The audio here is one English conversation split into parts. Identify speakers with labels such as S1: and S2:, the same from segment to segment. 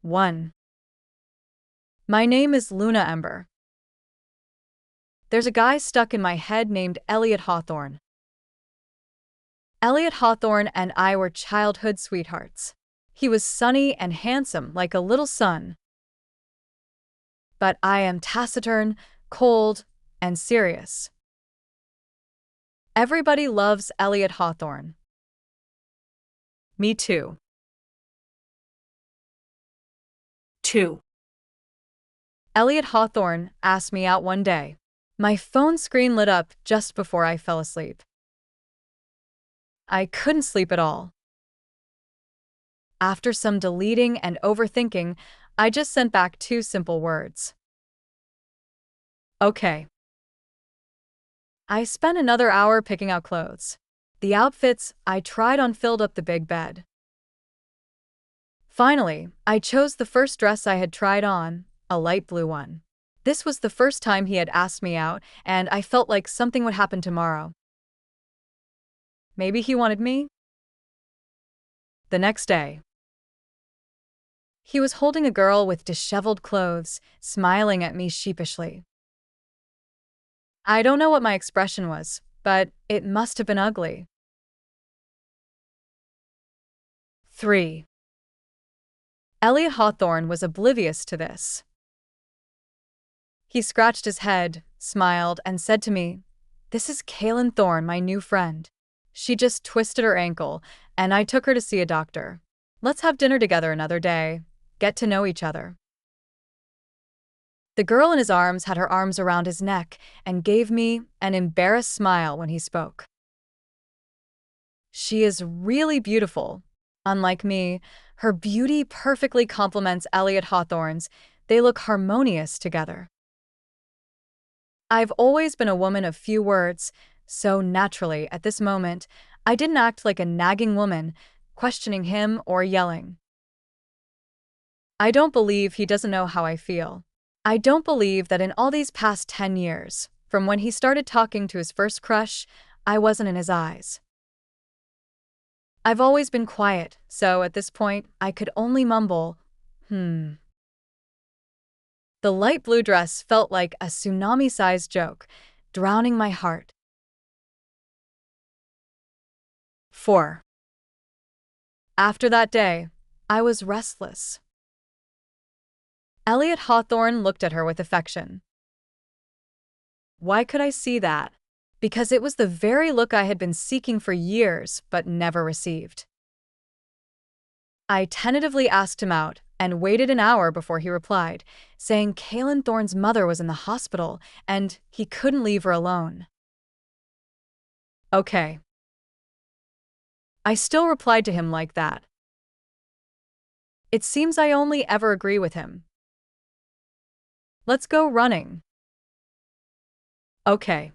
S1: 1. My name is Luna Ember. There's a guy stuck in my head named Elliot Hawthorne. Elliot Hawthorne and I were childhood sweethearts. He was sunny and handsome like a little sun. But I am taciturn, cold, and serious. Everybody loves Elliot Hawthorne. Me too.
S2: 2.
S1: Elliot Hawthorne asked me out one day. My phone screen lit up just before I fell asleep. I couldn't sleep at all. After some deleting and overthinking, I just sent back 2 simple words. Okay. I spent another hour picking out clothes. The outfits I tried on filled up the big bed. Finally, I chose the first dress I had tried on, a light blue one. This was the first time he had asked me out, and I felt like something would happen tomorrow. Maybe he wanted me? The next day, he was holding a girl with disheveled clothes, smiling at me sheepishly. I don't know what my expression was, but it must have been ugly. 3. Elliot Hawthorne was oblivious to this. He scratched his head, smiled, and said to me, "This is Kaylin Thorne, my new friend. She just twisted her ankle, and I took her to see a doctor. Let's have dinner together another day, get to know each other." The girl in his arms had her arms around his neck and gave me an embarrassed smile when he spoke. She is really beautiful. Unlike me, her beauty perfectly complements Elliot Hawthorne's. They look harmonious together. I've always been a woman of few words, so naturally, at this moment, I didn't act like a nagging woman, questioning him or yelling. I don't believe he doesn't know how I feel. I don't believe that in all these past 10 years, from when he started talking to his first crush, I wasn't in his eyes. I've always been quiet, so at this point, I could only mumble, The light blue dress felt like a tsunami-sized joke, drowning my heart. 4. After that day, I was restless. Elliot Hawthorne looked at her with affection. Why could I see that? Because it was the very look I had been seeking for years but never received. I tentatively asked him out and waited an hour before he replied, saying Kaylin Thorne's mother was in the hospital and he couldn't leave her alone. Okay. I still replied to him like that. It seems I only ever agree with him. Let's go running. Okay.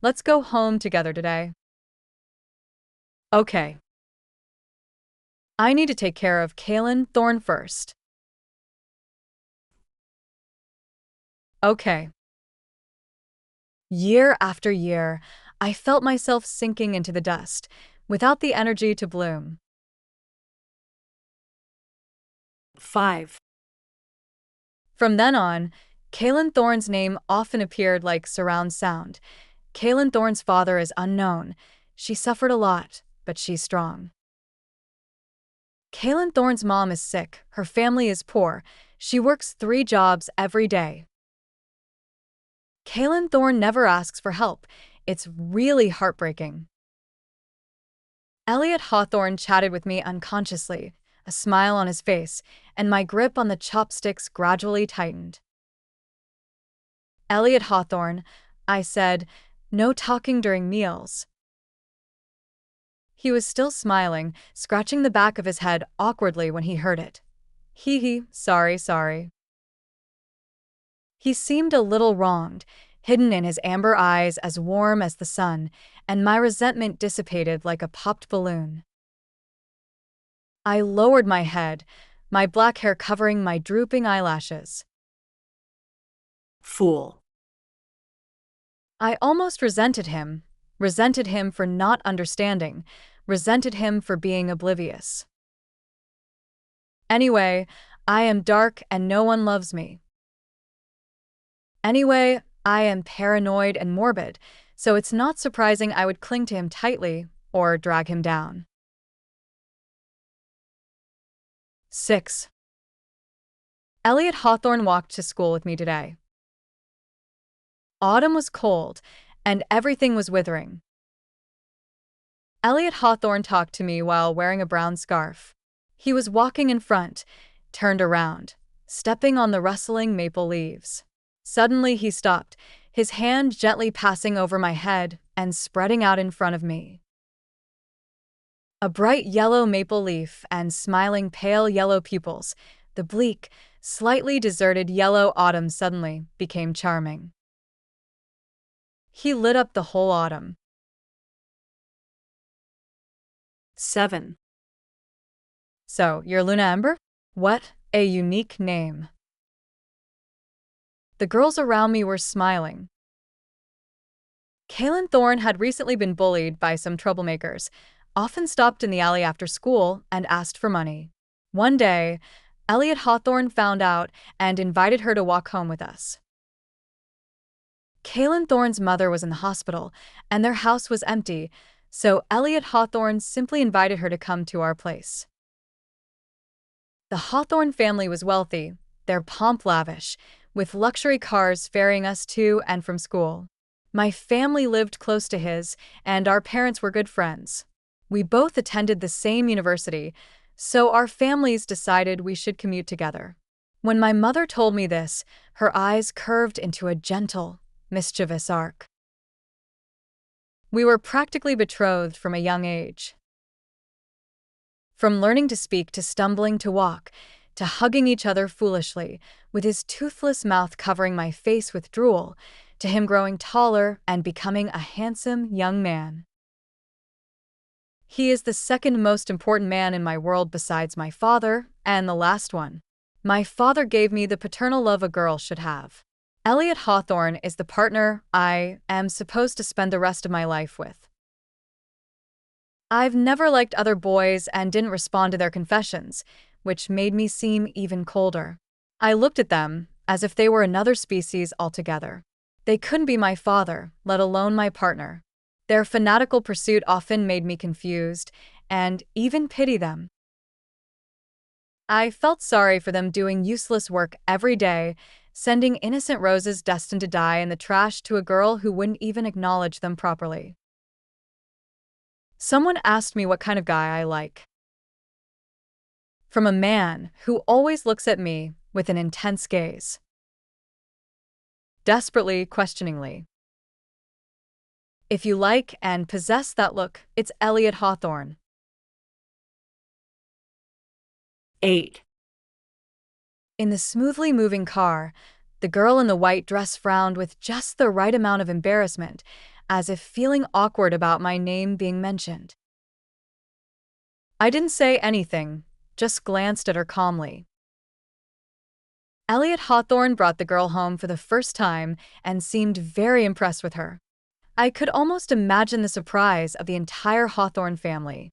S1: Let's go home together today. Okay. I need to take care of Kaylin Thorne first. Okay. Year after year, I felt myself sinking into the dust, without the energy to bloom.
S2: 5.
S1: From then on, Kaylin Thorne's name often appeared like surround sound. Kaylin Thorne's father is unknown. She suffered a lot, but she's strong. Kaylin Thorne's mom is sick. Her family is poor. She works 3 jobs every day. Kaylin Thorne never asks for help. It's really heartbreaking. Elliot Hawthorne chatted with me unconsciously, a smile on his face, and my grip on the chopsticks gradually tightened. Elliot Hawthorne, I said, no talking during meals. He was still smiling, scratching the back of his head awkwardly when he heard it. Hee, sorry. He seemed a little wronged, hidden in his amber eyes as warm as the sun, and my resentment dissipated like a popped balloon. I lowered my head, my black hair covering my drooping eyelashes.
S2: Fool.
S1: I almost resented him for not understanding, resented him for being oblivious. Anyway, I am dark and no one loves me. Anyway, I am paranoid and morbid, so it's not surprising I would cling to him tightly or drag him down. 6. Elliot Hawthorne walked to school with me today. Autumn was cold, and everything was withering. Elliot Hawthorne talked to me while wearing a brown scarf. He was walking in front, turned around, stepping on the rustling maple leaves. Suddenly he stopped, his hand gently passing over my head and spreading out in front of me. A bright yellow maple leaf and smiling pale yellow pupils, the bleak, slightly deserted yellow autumn suddenly became charming. He lit up the whole autumn.
S2: 7.
S1: So, you're Luna Ember? What a unique name. The girls around me were smiling. Kaylin Thorne had recently been bullied by some troublemakers, often stopped in the alley after school and asked for money. One day, Elliot Hawthorne found out and invited her to walk home with us. Kaylin Thorne's mother was in the hospital, and their house was empty, so Elliot Hawthorne simply invited her to come to our place. The Hawthorne family was wealthy, their pomp lavish, with luxury cars ferrying us to and from school. My family lived close to his, and our parents were good friends. We both attended the same university, so our families decided we should commute together. When my mother told me this, her eyes curved into a gentle, mischievous arc. We were practically betrothed from a young age. From learning to speak to stumbling to walk, to hugging each other foolishly, with his toothless mouth covering my face with drool, to him growing taller and becoming a handsome young man. He is the second most important man in my world besides my father, and the last one. My father gave me the paternal love a girl should have. Elliot Hawthorne is the partner I am supposed to spend the rest of my life with. I've never liked other boys and didn't respond to their confessions, which made me seem even colder. I looked at them as if they were another species altogether. They couldn't be my father, let alone my partner. Their fanatical pursuit often made me confused and even pity them. I felt sorry for them doing useless work every day, sending innocent roses destined to die in the trash to a girl who wouldn't even acknowledge them properly. Someone asked me what kind of guy I like. From a man who always looks at me with an intense gaze. Desperately, questioningly. If you like and possess that look, it's Elliot Hawthorne.
S2: 8.
S1: In the smoothly moving car, the girl in the white dress frowned with just the right amount of embarrassment, as if feeling awkward about my name being mentioned. I didn't say anything, just glanced at her calmly. Elliot Hawthorne brought the girl home for the first time and seemed very impressed with her. I could almost imagine the surprise of the entire Hawthorne family.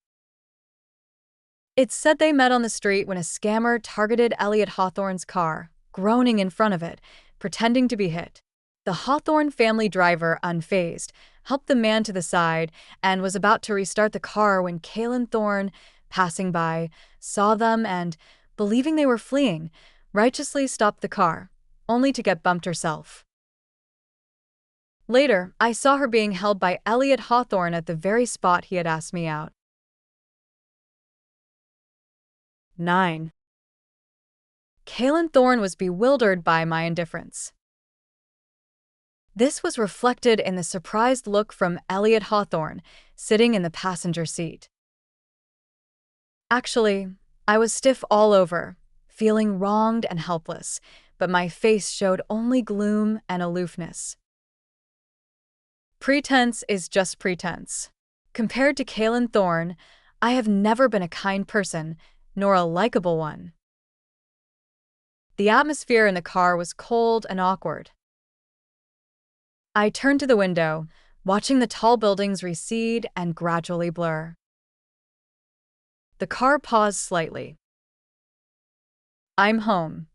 S1: It's said they met on the street when a scammer targeted Elliot Hawthorne's car, groaning in front of it, pretending to be hit. The Hawthorne family driver, unfazed, helped the man to the side and was about to restart the car when Kaylin Thorne, passing by, saw them and, believing they were fleeing, righteously stopped the car, only to get bumped herself. Later, I saw her being held by Elliot Hawthorne at the very spot he had asked me out.
S2: 9.
S1: Kaylin Thorne was bewildered by my indifference. This was reflected in the surprised look from Elliot Hawthorne, sitting in the passenger seat. Actually, I was stiff all over, feeling wronged and helpless, but my face showed only gloom and aloofness. Pretense is just pretense. Compared to Kaylin Thorne, I have never been a kind person, nor a likable one. The atmosphere in the car was cold and awkward. I turned to the window, watching the tall buildings recede and gradually blur. The car paused slightly. I'm home.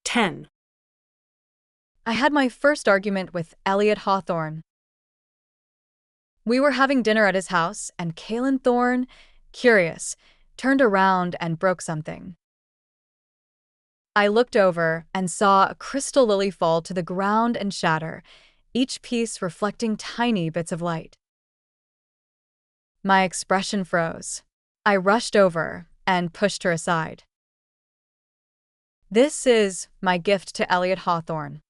S2: 10.
S1: I had my first argument with Elliot Hawthorne. We were having dinner at his house, and Kalen Thorne, curious, turned around and broke something. I looked over and saw a crystal lily fall to the ground and shatter, each piece reflecting tiny bits of light. My expression froze. I rushed over and pushed her aside. This is my gift to Elliot Hawthorne.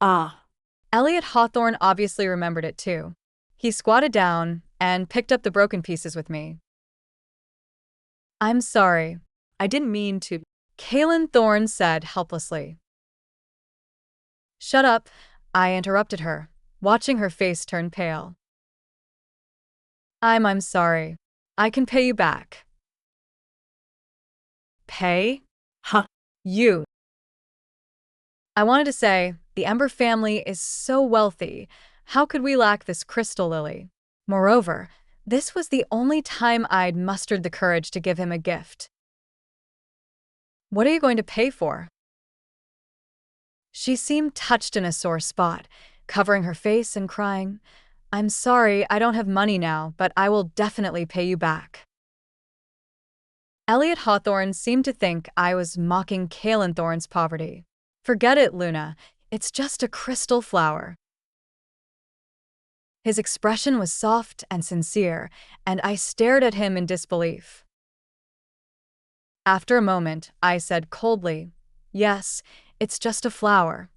S2: Ah.
S1: Elliot Hawthorne obviously remembered it too. He squatted down and picked up the broken pieces with me. I'm sorry. I didn't mean to. Kalen Thorne said helplessly. Shut up, I interrupted her, watching her face turn pale. I'm sorry. I can pay you back. Pay?
S2: Huh.
S1: You. I wanted to say, the Ember family is so wealthy. How could we lack this crystal lily? Moreover, this was the only time I'd mustered the courage to give him a gift. What are you going to pay for? She seemed touched in a sore spot, covering her face and crying, I'm sorry, I don't have money now, but I will definitely pay you back. Elliot Hawthorne seemed to think I was mocking Kalen Thorne's poverty. Forget it, Luna. It's just a crystal flower. His expression was soft and sincere, and I stared at him in disbelief. After a moment, I said coldly, Yes, it's just a flower.